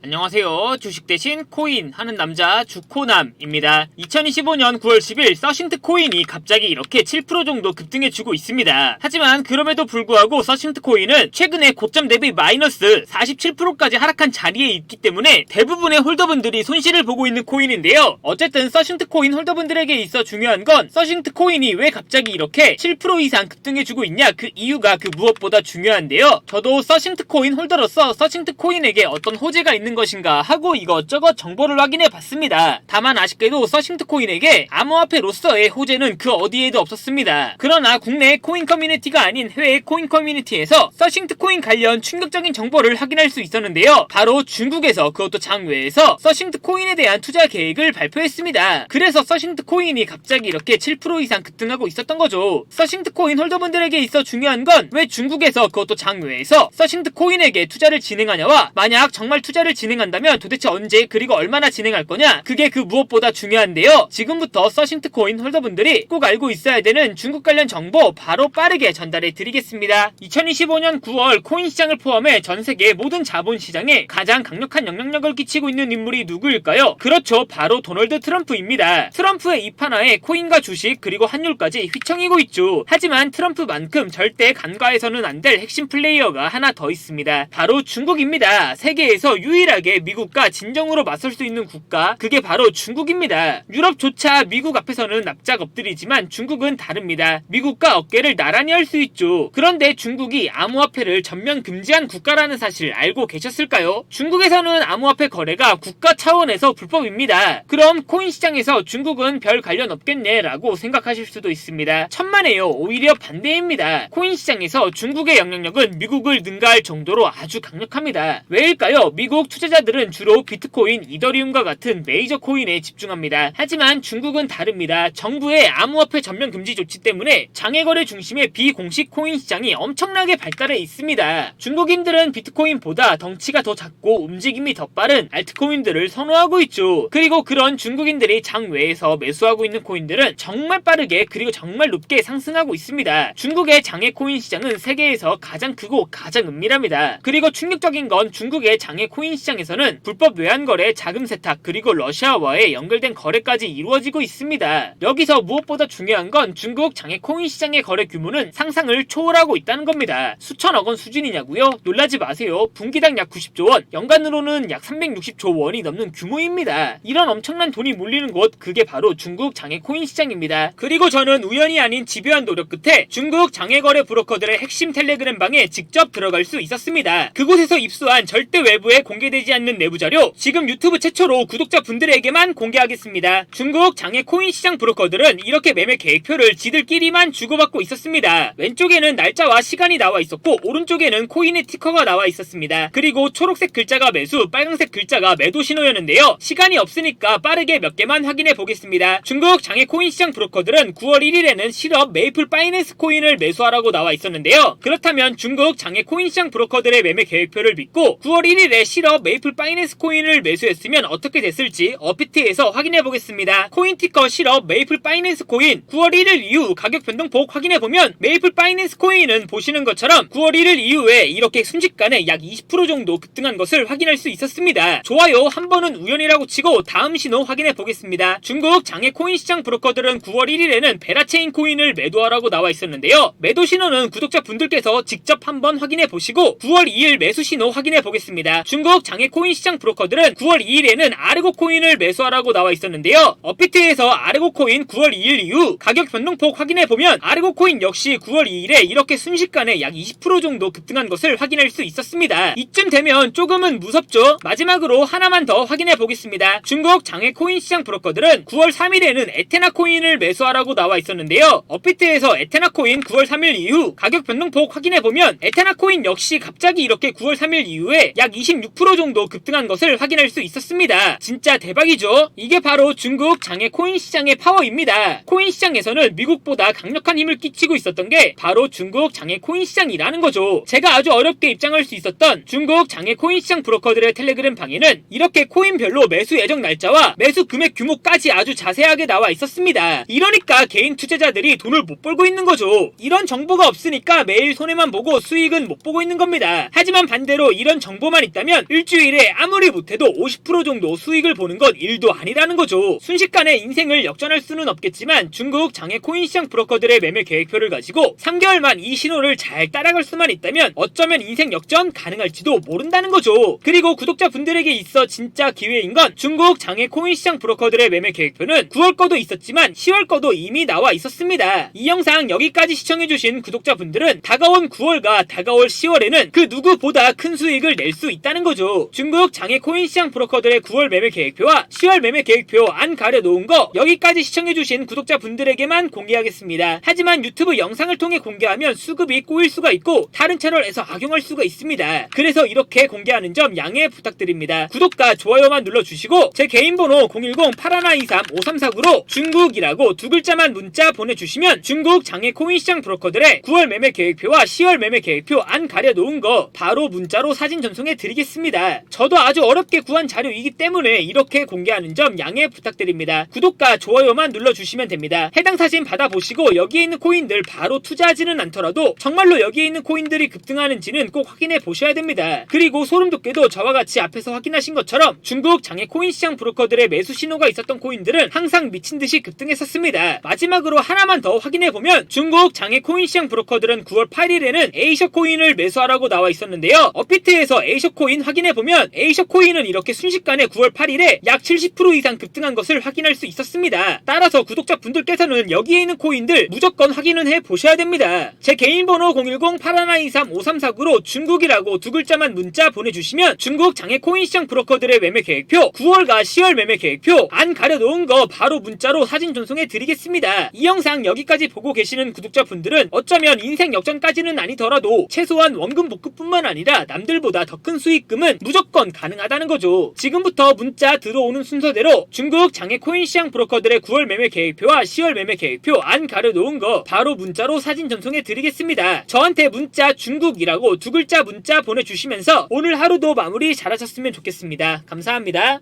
안녕하세요. 주식 대신 코인 하는 남자 주코남입니다. 2025년 9월 10일 서신트 코인이 갑자기 이렇게 7% 정도 급등해주고 있습니다. 하지만 그럼에도 불구하고 서신트 코인은 최근에 고점 대비 마이너스 47%까지 하락한 자리에 있기 때문에 대부분의 홀더분들이 손실을 보고 있는 코인인데요. 어쨌든 서신트 코인 홀더분들에게 있어 중요한 건 서신트 코인이 왜 갑자기 이렇게 7% 이상 급등해주고 있냐, 그 이유가 그 무엇보다 중요한데요. 저도 서신트 코인 홀더로서 서신트 코인에게 어떤 호재가 있는 것인가 하고 이것저것 정보를 확인해 봤습니다. 다만 아쉽게도 서신트 코인에게 암호화폐로서의 호재는 그 어디에도 없었습니다. 그러나 국내 코인 커뮤니티가 아닌 해외 코인 커뮤니티에서 서신트 코인 관련 충격적인 정보를 확인할 수 있었는데요. 바로 중국에서, 그것도 장외에서 서신트 코인에 대한 투자 계획을 발표했습니다. 그래서 서신트 코인이 갑자기 이렇게 7% 이상 급등하고 있었던 거죠. 서신트 코인 홀더분들에게 있어 중요한 건 왜 중국에서, 그것도 장외에서 서신트 코인에게 투자를 진행하냐와 만약 정말 투자를 진행한다면 도대체 언제 그리고 얼마나 진행할 거냐, 그게 그 무엇보다 중요한데요. 지금부터 서신트 코인 홀더분들이 꼭 알고 있어야 되는 중국 관련 정보 바로 빠르게 전달해 드리겠습니다. 2025년 9월 코인 시장을 포함해 전 세계 모든 자본 시장에 가장 강력한 영향력을 끼치고 있는 인물이 누구일까요? 그렇죠, 바로 도널드 트럼프입니다. 트럼프의 입 하나에 코인과 주식 그리고 환율까지 휘청이고 있죠. 하지만 트럼프만큼 절대 간과해서는 안 될 핵심 플레이어가 하나 더 있습니다. 바로 중국입니다. 세계에서 유일하게 미국과 진정으로 맞설 수 있는 국가, 그게 바로 중국입니다. 유럽조차 미국 앞에서는 납작 엎드리지만 중국은 다릅니다. 미국과 어깨를 나란히 할 수 있죠. 그런데 중국이 암호화폐를 전면 금지한 국가라는 사실 알고 계셨을까요? 중국에서는 암호화폐 거래가 국가 차원에서 불법입니다. 그럼 코인 시장에서 중국은 별 관련 없겠네 라고 생각하실 수도 있습니다. 천만에요. 오히려 반대입니다. 코인 시장에서 중국의 영향력은 미국을 능가할 정도로 아주 강력합니다. 왜일까요? 미국 투자자들은 주로 비트코인, 이더리움과 같은 메이저 코인에 집중합니다. 하지만 중국은 다릅니다. 정부의 암호화폐 전면 금지 조치 때문에 장외거래 중심의 비공식 코인 시장이 엄청나게 발달해 있습니다. 중국인들은 비트코인보다 덩치가 더 작고 움직임이 더 빠른 알트코인들을 선호하고 있죠. 그리고 그런 중국인들이 장외에서 매수하고 있는 코인들은 정말 빠르게 그리고 정말 높게 상승하고 있습니다. 중국의 장외 코인 시장은 세계에서 가장 크고 가장 은밀합니다. 그리고 충격적인 건 중국의 장외 코인 시장에서는 불법 외환거래, 자금 세탁, 그리고 러시아와의 연결된 거래까지 이루어지고 있습니다. 여기서 무엇보다 중요한 건 중국 장외 코인 시장의 거래 규모는 상상을 초월하고 있다는 겁니다. 수천억 원 수준이냐고요? 놀라지 마세요. 분기당 약 90조 원, 연간으로는 약 360조 원이 넘는 규모입니다. 이런 엄청난 돈이 몰리는 곳, 그게 바로 중국 장외 코인 시장입니다. 그리고 저는 우연이 아닌 집요한 노력 끝에 중국 장외 거래 브로커들의 핵심 텔레그램 방에 직접 들어갈 수 있었습니다. 그곳에서 입수한 절대 외부에 공개되지 않는 내부 자료, 지금 유튜브 최초로 구독자분들에게만 공개하겠습니다. 중국 장외 코인 시장 브로커들은 이렇게 매매 계획표를 지들끼리만 주고받고 있었습니다. 왼쪽에는 날짜와 시간이 나와 있었고 오른쪽에는 코인의 티커가 나와 있었습니다. 그리고 초록색 글자가 매수, 빨간색 글자가 매도 신호였는데요. 시간이 없으니까 빠르게 몇 개만 확인해 보겠습니다. 중국 장외 코인 시장 브로커들은 9월 1일에는 실업 메이플 파이낸스 코인을 매수하라고 나와 있었는데요. 그렇다면 중국 장외 코인 시장 브로커들의 매매 계획표를 믿고 9월 1일에 실업 메이플 파이낸스 코인을 매수했으면 어떻게 됐을지 업비트에서 확인해 보겠습니다. 코인 티커 실업 메이플 파이낸스 코인 9월 1일 이후 가격 변동폭 확인해 보면 메이플 파이낸스 코인은 보시는 것처럼 9월 1일 이후에 이렇게 순식간에 약 20% 정도 급등한 것을 확인할 수 있었습니다. 좋아요, 한 번은 우연이라고 치고 다음 신호 확인해 보겠습니다. 중국 장외 코인 시장 브로커들은 9월 1일에는 베라체인 코인을 매도하라고 나와 있었는데요. 매도 신호는 구독자분들께서 직접 한번 확인해 보시고 9월 2일 매수 신호 확인해 보겠습니다. 중국 장외 코인 시장 브로커들은 9월 2일에는 아르고 코인을 매수하라고 나와 있었는데요. 업비트에서 아르고 코인 9월 2일 이후 가격 변동폭 확인해 보면 아르고 코인 역시 9월 2일에 이렇게 순식간에 약 20% 정도 급등한 것을 확인할 수 있었습니다. 이쯤 되면 조금은 무섭죠? 마지막으로 하나만 더 확인해 보겠습니다. 중국 장외 코인 시장 브로커들은 9월 3일에는 에테나 코인을 매수하라고 나와 있었는데요. 업비트에서 에테나 코인 9월 3일 이후 가격 변동폭 확인해 보면 에테나 코인 역시 갑자기 이렇게 9월 3일 이후에 약 26% 정도 급등한 것을 확인할 수 있었습니다. 진짜 대박이죠? 이게 바로 중국 장외 코인 시장의 파워입니다. 코인 시장에서는 미국보다 강력한 힘을 끼치고 있었던 게 바로 중국 장외 코인 시장이라는 거죠. 제가 아주 어렵게 입장할 수 있었던 중국 장외 코인 시장 브로커들의 텔레그램 방에는 이렇게 코인별로 매수 예정 날짜와 매수 금액 규모까지 아주 자세하게 나와 있었습니다. 이러니까 개인 투자자들이 돈을 못 벌고 있는 거죠. 이런 정보가 없으니까 매일 손해만 보고 수익은 못 보고 있는 겁니다. 하지만 반대로 이런 정보만 있다면 일주일 일주일에 아무리 못해도 50% 정도 수익을 보는 건 일도 아니라는 거죠. 순식간에 인생을 역전할 수는 없겠지만 중국 장외 코인 시장 브로커들의 매매 계획표를 가지고 3개월만 이 신호를 잘 따라갈 수만 있다면 어쩌면 인생 역전 가능할지도 모른다는 거죠. 그리고 구독자분들에게 있어 진짜 기회인 건 중국 장외 코인 시장 브로커들의 매매 계획표는 9월 거도 있었지만 10월 거도 이미 나와 있었습니다. 이 영상 여기까지 시청해주신 구독자분들은 다가온 9월과 다가올 10월에는 그 누구보다 큰 수익을 낼 수 있다는 거죠. 중국 장외 코인 시장 브로커들의 9월 매매 계획표와 10월 매매 계획표 안 가려놓은 거 여기까지 시청해주신 구독자분들에게만 공개하겠습니다. 하지만 유튜브 영상을 통해 공개하면 수급이 꼬일 수가 있고 다른 채널에서 악용할 수가 있습니다. 그래서 이렇게 공개하는 점 양해 부탁드립니다. 구독과 좋아요만 눌러주시고 제 개인 번호 010-8123-5349로 중국이라고 두 글자만 문자 보내주시면 중국 장외 코인 시장 브로커들의 9월 매매 계획표와 10월 매매 계획표 안 가려놓은 거 바로 문자로 사진 전송해 드리겠습니다. 저도 아주 어렵게 구한 자료이기 때문에 이렇게 공개하는 점 양해 부탁드립니다. 구독과 좋아요만 눌러주시면 됩니다. 해당 사진 받아보시고 여기에 있는 코인들 바로 투자하지는 않더라도 정말로 여기에 있는 코인들이 급등하는지는 꼭 확인해 보셔야 됩니다. 그리고 소름돋게도 저와 같이 앞에서 확인하신 것처럼 중국 장외 코인 시장 브로커들의 매수 신호가 있었던 코인들은 항상 미친듯이 급등했었습니다. 마지막으로 하나만 더 확인해보면 중국 장외 코인 시장 브로커들은 9월 8일에는 에이셔 코인을 매수하라고 나와 있었는데요. 업비트에서 에이셔 코인 확인해보면 에이셔 코인은 이렇게 순식간에 9월 8일에 약 70% 이상 급등한 것을 확인할 수 있었습니다. 따라서 구독자분들께서는 여기에 있는 코인들 무조건 확인은 해보셔야 됩니다. 제 개인 번호 010-8123-5349로 중국이라고 두 글자만 문자 보내주시면 중국 장외 코인 시장 브로커들의 매매 계획표 9월과 10월 매매 계획표 안 가려놓은 거 바로 문자로 사진 전송해 드리겠습니다. 이 영상 여기까지 보고 계시는 구독자분들은 어쩌면 인생 역전까지는 아니더라도 최소한 원금 복구뿐만 아니라 남들보다 더 큰 수익금은 무조건 가능하다는 거죠. 지금부터 문자 들어오는 순서대로 중국 장외 코인 시장 브로커들의 9월 매매 계획표와 10월 매매 계획표 안 가려놓은 거 바로 문자로 사진 전송해 드리겠습니다. 저한테 문자 중국이라고 두 글자 문자 보내주시면서 오늘 하루도 마무리 잘하셨으면 좋겠습니다. 감사합니다.